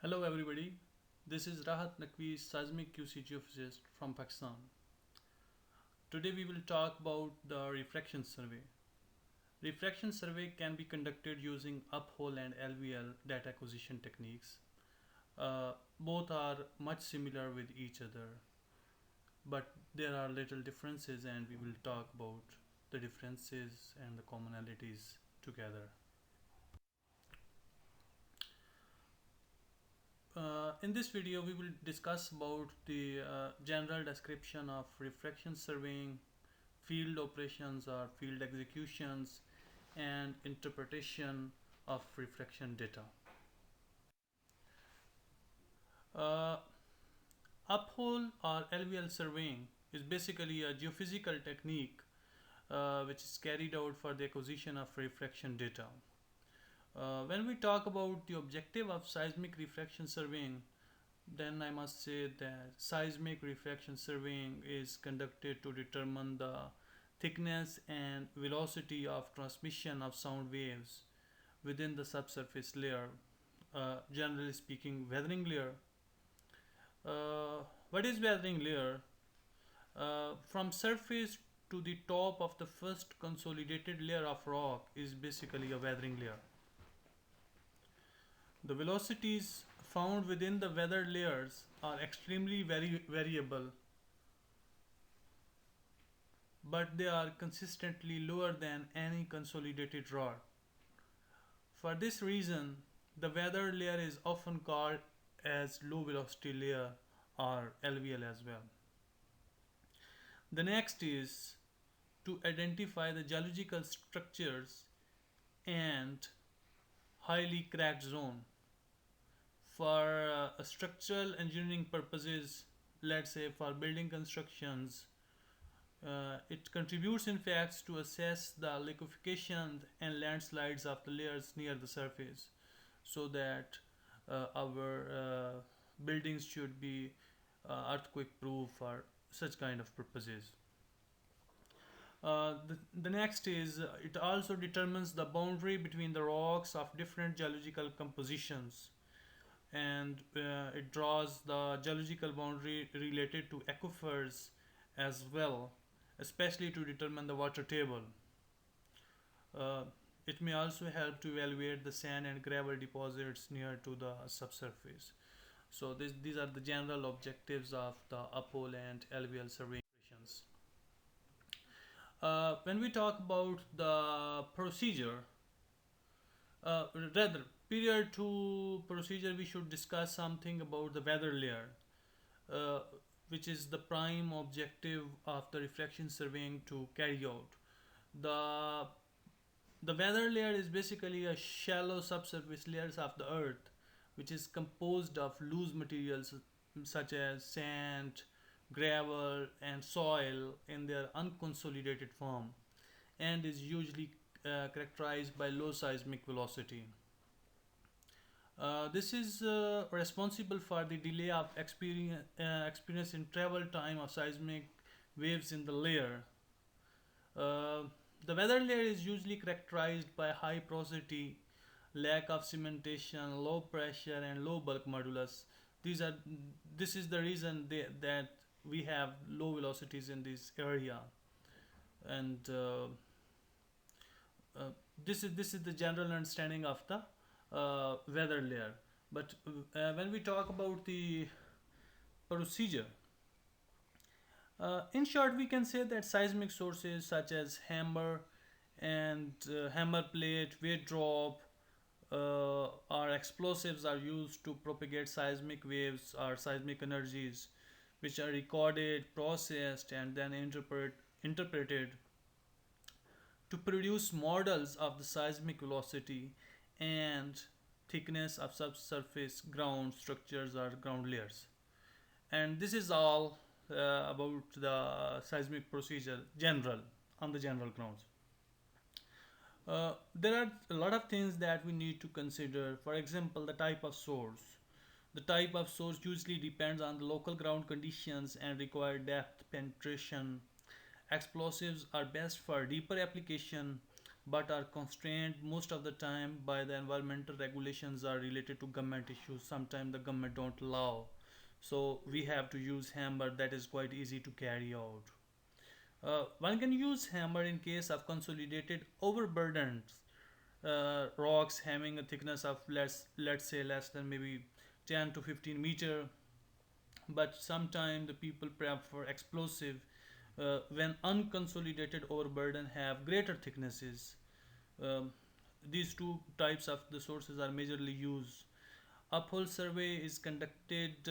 Hello everybody, this is Rahat Naqvi, seismic QC geophysicist from Pakistan. Today we will talk about the refraction survey. Refraction survey can be conducted using Uphole and LVL data acquisition techniques. Both are much similar with each other, but there are little differences and we will talk about the differences and the commonalities together. In this video, we will discuss about the general description of refraction surveying, field operations or field executions, and interpretation of refraction data. Uh, Uphole or LVL surveying is basically a geophysical technique which is carried out for the acquisition of refraction data. When we talk about the objective of seismic refraction surveying, then I must say that seismic refraction surveying is conducted to determine the thickness and velocity of transmission of sound waves within the subsurface layer, generally speaking, weathering layer. What is weathering layer? From surface to the top of the first consolidated layer of rock is basically a weathering layer. The velocities found within the weathered layers are extremely variable, but they are consistently lower than any consolidated rock. For this reason, the weathered layer is often called as low velocity layer or LVL as well. The next is to identify the geological structures and highly cracked zone. For structural engineering purposes, let's say for building constructions, it contributes in fact to assess the liquefaction and landslides of the layers near the surface so that our buildings should be earthquake proof or such kind of purposes. The next is it also determines the boundary between the rocks of different geological compositions, and it draws the geological boundary related to aquifers as well, especially to determine the water table. Uh, it may also help to evaluate the sand and gravel deposits near to the subsurface. So these are the general objectives of the Uphole and LVL survey operations. When we talk about the procedure, rather prior to procedure, we should discuss something about the weather layer, uh, which is the prime objective of the refraction surveying to carry out. The the weather layer is basically a shallow subsurface layers of the earth, which is composed of loose materials such as sand, gravel, and soil in their unconsolidated form, and is usually characterized by low seismic velocity. This is responsible for the delay of experience in travel time of seismic waves in the layer. Uh, the weather layer is usually characterized by high porosity, lack of cementation, low pressure, and low bulk modulus. These are this is the reason that we have low velocities in this area, and this is the general understanding of the weather layer. But when we talk about the procedure, in short, we can say that seismic sources such as hammer and hammer plate, weight drop, or explosives are used to propagate seismic waves or seismic energies, which are recorded, processed, and then interpreted to produce models of the seismic velocity and thickness of subsurface ground structures or ground layers. And this is all about the seismic procedure general on the general grounds. There are a lot of things that we need to consider. For example, the type of source. The type of source usually depends on the local ground conditions and require depth penetration. Explosives are best for deeper application, but are constrained most of the time by the environmental regulations are related to government issues. Sometimes the government don't allow, so we have to use hammer that is quite easy to carry out. One can use hammer in case of consolidated overburdened rocks having a thickness of let's say less than maybe 10 to 15 meter, but sometimes the people prefer explosive when unconsolidated overburden have greater thicknesses. Um, these two types of the sources are majorly used. Uphole survey is conducted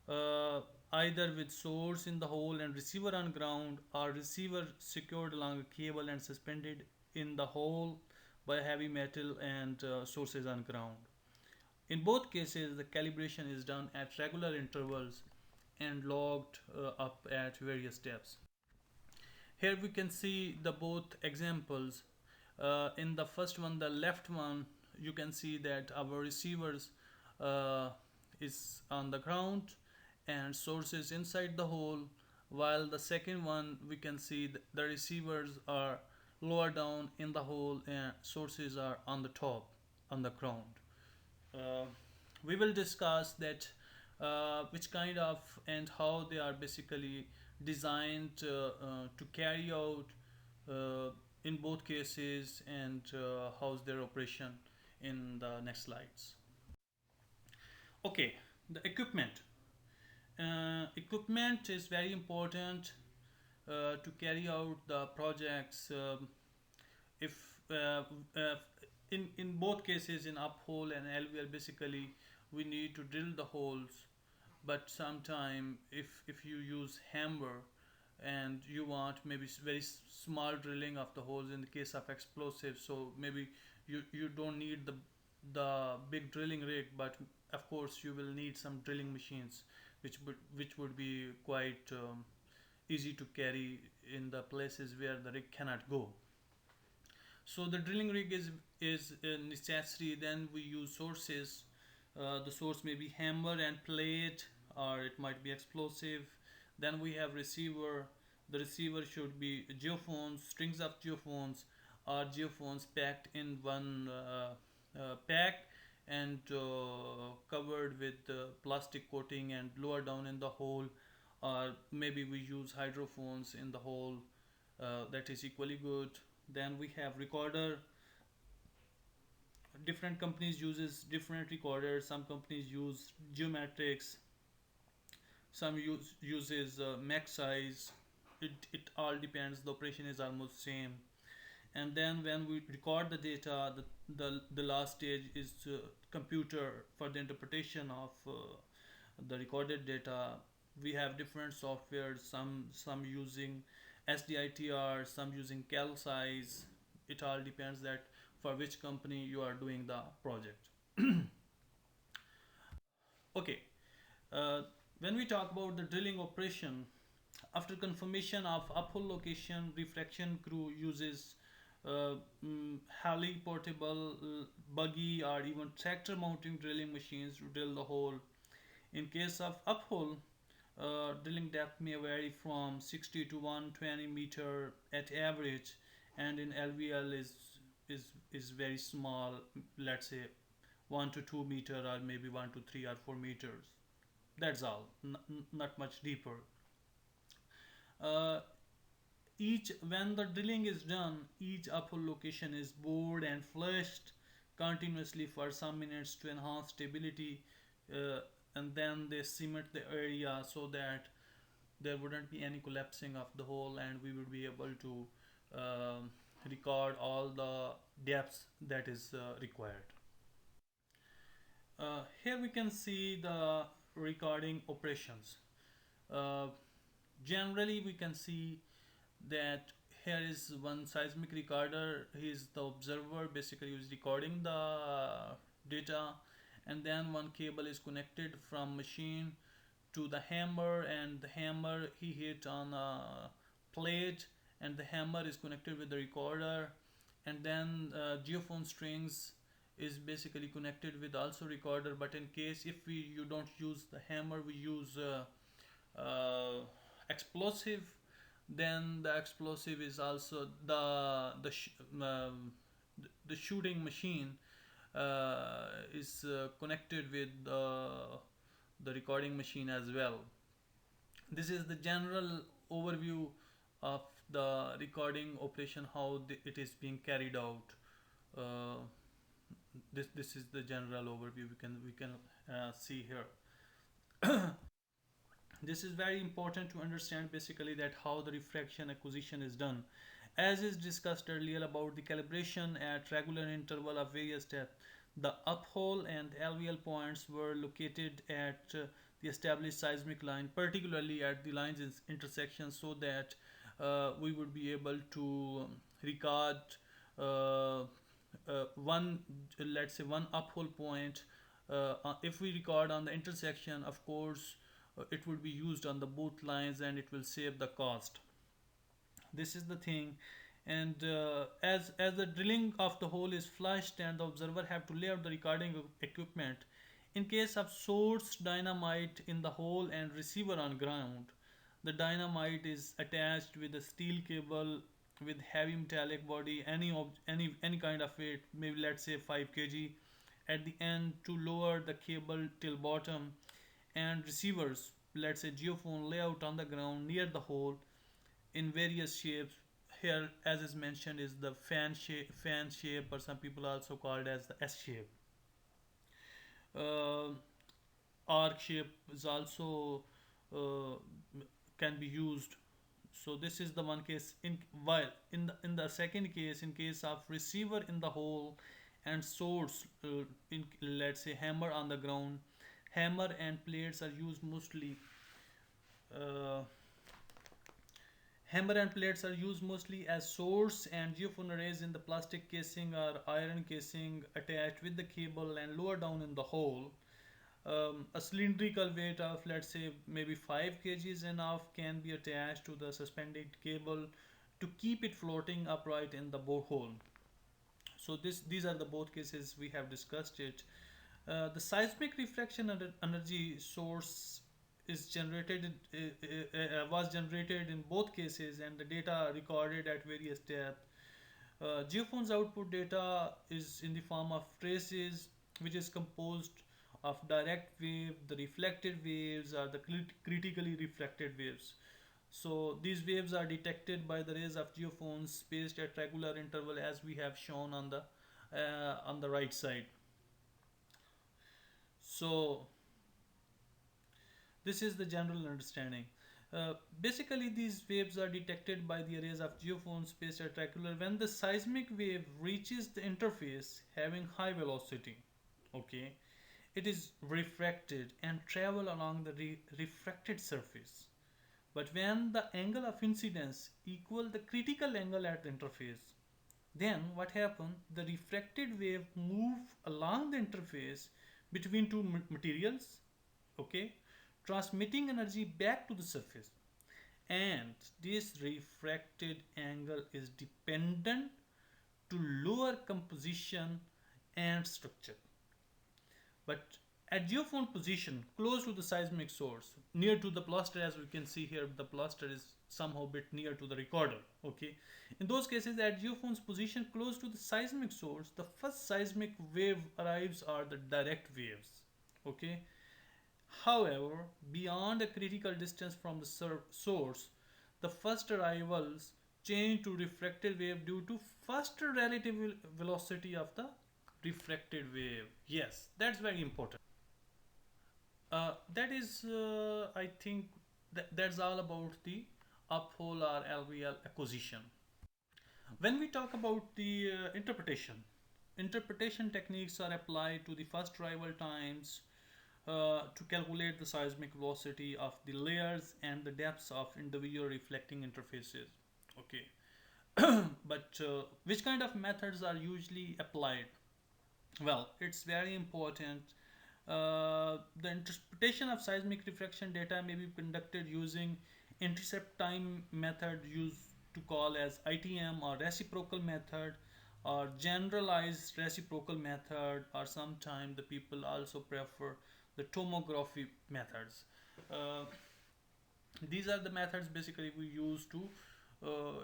uh, either with source in the hole and receiver on ground, or receiver secured along a cable and suspended in the hole by heavy metal and sources on ground. In both cases, the calibration is done at regular intervals and logged up at various depths. Here we can see the both examples. In the first one, the left one, you can see that our receivers uh, is on the ground and sources inside the hole, while the second one we can see the receivers are lower down in the hole and sources are on the top on the ground. uh, we will discuss that which kind of and how they are basically designed to carry out in both cases, and how's their operation in the next slides. Okay, the equipment. Equipment is very important to carry out the projects. If uh, in both cases, in uphole and LVL, basically we need to drill the holes, but sometime if you use hammer and you want maybe very small drilling of the holes in the case of explosives, so maybe you don't need the big drilling rig, but of course you will need some drilling machines which would be quite easy to carry in the places where the rig cannot go. So the drilling rig is a necessary. Then we use sources. The source may be hammer and plate, or it might be explosive. Then we have receiver. The receiver should be geophones, strings of geophones, or geophones packed in one pack and covered with plastic coating and lower down in the hole. Or maybe we use hydrophones in the hole. That is equally good. Then we have recorder. Different companies uses different recorders. Some companies use geometrics, some uses max size. It all depends, the operation is almost same. And then when we record the data, the last stage is computer for the interpretation of the recorded data. We have different softwares, some using SDITR, some using cal size. It all depends that for which company you are doing the project. Okay, uh, when we talk about the drilling operation, after confirmation of uphole location, refraction crew uses uh, heli portable, buggy, or even tractor mounting drilling machines to drill the hole. In case of uphole, drilling depth may vary from 60 to 120 meter at average, and in LVL is very small. Let's say 1 to 2 meter, or maybe 1 to 3 or 4 meters. That's all. Not much deeper. Uh, each When the drilling is done, each uphole location is bored and flushed continuously for some minutes to enhance stability, uh, and then they cement the area so that there wouldn't be any collapsing of the hole, and we would be able to record all the depths that is required. Here we can see the recording operations. Uh, Generally, we can see that here is one seismic recorder. He is the observer, basically, who is recording the data, and then one cable is connected from machine to the hammer, and the hammer he hit on a plate, and the hammer is connected with the recorder, and then geophone strings is basically connected with also recorder. But in case if we you don't use the hammer, we use explosive, Then the explosive is also the shooting machine is connected with the recording machine as well. This is the general overview of the recording operation, how it is being carried out. Uh, this is the general overview we can see here. This is very important to understand basically that how the refraction acquisition is done. As is discussed earlier about the calibration at regular interval of various depths, the uphole and LVL points were located at the established seismic line, particularly at the line's intersection, so that we would be able to record uh, one, let's say one uphole point. If we record on the intersection, of course, it would be used on the both lines and it will save the cost. This is the thing. And as the drilling of the hole is flushed and the observer have to lay out the recording equipment, in case of source dynamite in the hole and receiver on ground, the dynamite is attached with a steel cable with heavy metallic body, any kind of weight, maybe let's say 5 kg, at the end to lower the cable till bottom, and receivers, let's say geophone, layout on the ground near the hole in various shapes. Here, as is mentioned, is the fan shape, or some people also called as the S shape. Uh, Arc shape is also uh, can be used. So this is the one case. While in the second case, in case of receiver in the hole and source, in let's say hammer on the ground, hammer and plates are used mostly. Uh, Hammer and plates are used mostly as source, and geophone arrays in the plastic casing or iron casing attached with the cable and lower down in the hole. A cylindrical weight of, let's say, maybe 5 kgs enough can be attached to the suspended cable to keep it floating upright in the borehole. So these are the both cases we have discussed it. The seismic refraction energy source is generated was generated in both cases, and the data recorded at various depths. Geophone's output data is in the form of traces, which is composed of direct wave, the reflected waves, or the critically reflected waves. So these waves are detected by the rays of geophones spaced at regular interval, as we have shown on the right side. So this is the general understanding. Basically, these waves are detected by the arrays of geophones spaced at regular when the seismic wave reaches the interface having high velocity. Okay, it is refracted and travel along the refracted surface. But when the angle of incidence equal the critical angle at the interface, then what happens? The refracted wave move along the interface between two materials, okay, transmitting energy back to the surface. And this refracted angle is dependent to lower composition and structure. But at geophone position close to the seismic source, near to the plaster, as we can see here, the plaster is somehow bit near to the recorder. Okay, in those cases, at geophone's position close to the seismic source, the first seismic wave arrives are the direct waves. Okay, however, beyond a critical distance from the source, the first arrivals change to refracted wave due to faster relative velocity of the refracted wave. Yes, that's very important. That is, I think, that's all about the Uphole or LVL acquisition. When we talk about the interpretation techniques are applied to the first arrival times to calculate the seismic velocity of the layers and the depths of individual reflecting interfaces. Okay, but which kind of methods are usually applied? Well, it's very important. The interpretation of seismic refraction data may be conducted using intercept time method, used to call as ITM, or reciprocal method, or generalized reciprocal method, or sometimes the people also prefer the tomography methods. Uh, These are the methods basically we use to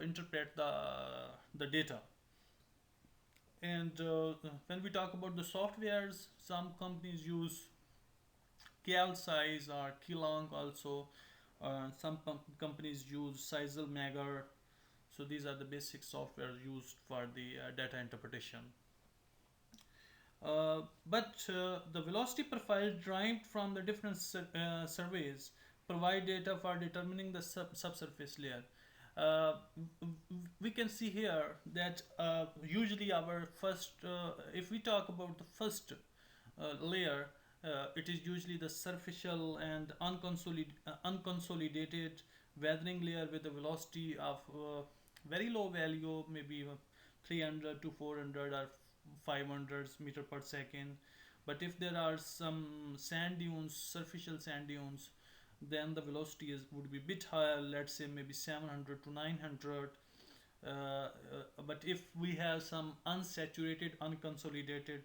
interpret the data. And when we talk about the softwares, some companies use cal size or Keylong also. Some companies use Sisal Magar. So these are the basic software used for the data interpretation. But the velocity profile derived from the different surveys provide data for determining the subsurface layer. Uh, we can see here that usually our first, if we talk about the first layer, it is usually the superficial and unconsolidated weathering layer with a velocity of very low value, maybe 300 to 400 or 500 meter per second. But if there are some sand dunes, superficial sand dunes, then the velocity would be a bit higher, let's say maybe 700 to 900. But if we have some unsaturated, unconsolidated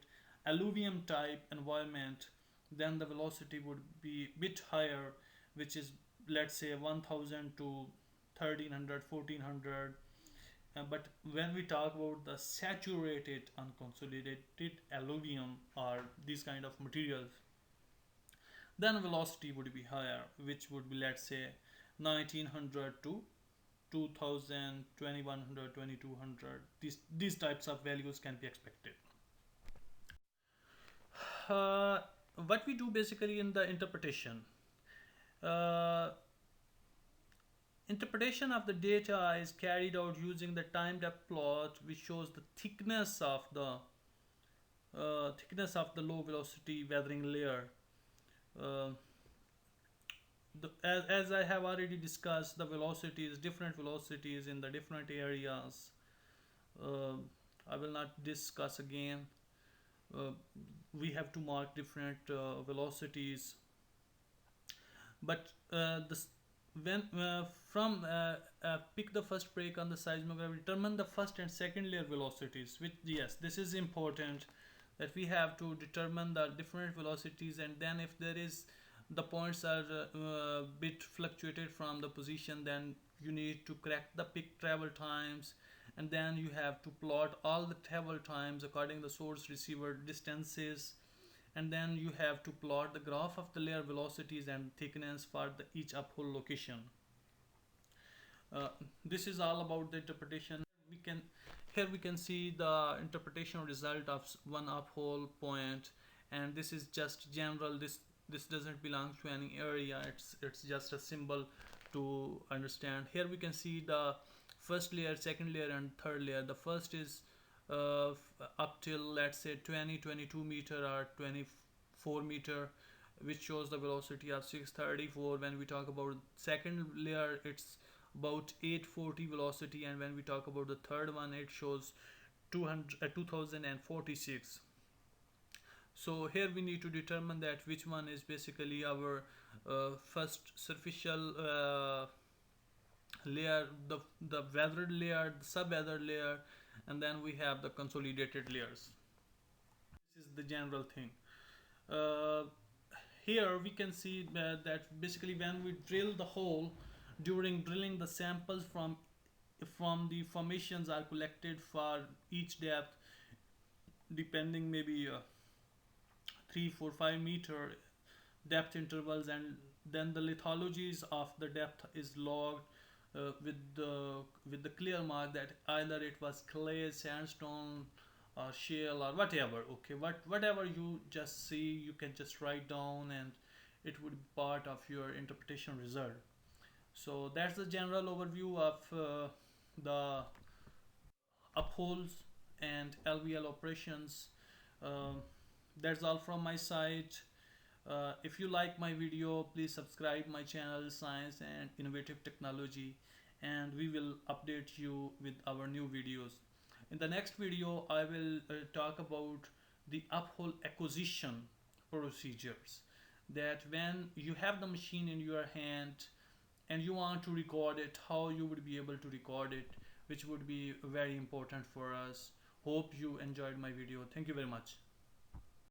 alluvium type environment, then the velocity would be a bit higher, which is, let's say, 1000 to 1300, 1400. But when we talk about the saturated unconsolidated alluvium or these kind of materials, then velocity would be higher, which would be, let's say, 1900 to 2000, 2100, 2200. These types of values can be expected. uh, what we do basically in the interpretation, uh, interpretation of the data is carried out using the time depth plot, which shows the thickness of the low velocity weathering layer. uh, as I have already discussed, the velocities, different velocities in the different areas. uh, I will not discuss again. uh, we have to mark different velocities. But this when from pick the first break on the seismograph, determine the first and second layer velocities, which, yes, this is important, that we have to determine the different velocities. And then if there is, the points are bit fluctuated from the position, then you need to correct the peak travel times. And then you have to plot all the travel times according to the source receiver distances. And then you have to plot the graph of the layer velocities and thickness for each uphole location. This is all about the interpretation. We can see the interpretation result of one uphole point, and this is just general. This doesn't belong to any area. It's just a symbol to understand. Here we can see the first layer, second layer, and third layer. The first is up till, let's say, 22 meter or 24 meter, which shows the velocity of 634. When we talk about second layer, it's about 840 velocity, and when we talk about the third one, it shows 2046. So here we need to determine that which one is basically our first superficial layer, the weathered layer, the sub-weathered layer, and then we have the consolidated layers. This is the general thing. uh, Here we can see that basically when we drill the hole, during drilling, the samples from the formations are collected for each depth, depending maybe 3 4 5 meter depth intervals. And then the lithologies of the depth is logged with the clear mark that either it was clay, sandstone, or shale, or whatever. Okay, whatever you just see, you can just write down, and it would be part of your interpretation result. So that's the general overview of the upholds and LVL operations. Um that's all from my side. If you like my video, please subscribe my channel, Science and Innovative Technology, and we will update you with our new videos. In the next video, I will talk about the uphole acquisition procedures. That when you have the machine in your hand and you want to record it, how you would be able to record it, which would be very important for us. Hope you enjoyed my video. Thank you very much.